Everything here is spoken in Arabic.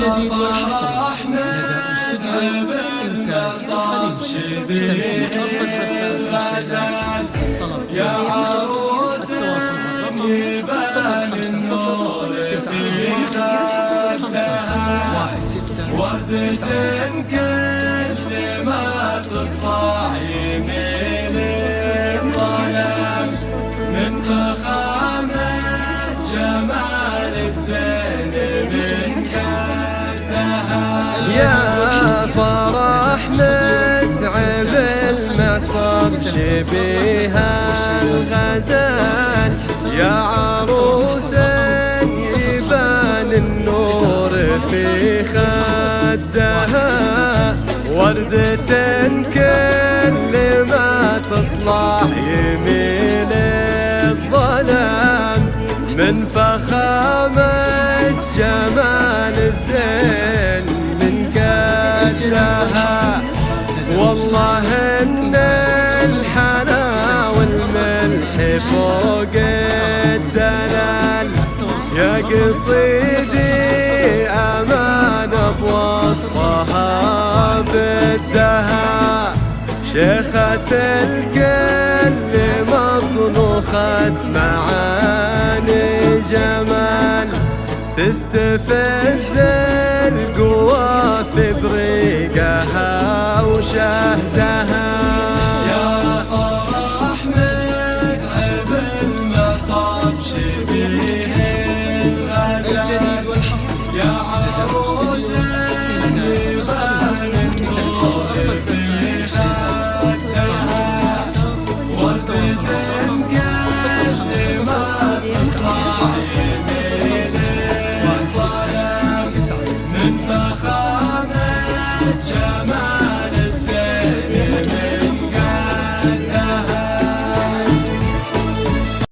الجديد والحصري لدى استوديو إنتاج الخليج بتنفيذ أرض الزفات والشيلات. طلب التواصل على الرقم 054 كل ما تطلع يمين الظلام من فخامة جمال الزين من قدها. يا فرح متعب المعصب بها الغزال، يا عروسا يبان النور في خدها، وردة كل ما تطلع يمين الظلام من فخامة جمال الزين من قدها. والله ان الحلا والملح فوق الدلال، يا قصيدي امانة بوصفها بالدها. شيخة الكل مطنوخة معاني جمال، تستفز القوى في بريقها وشهدها.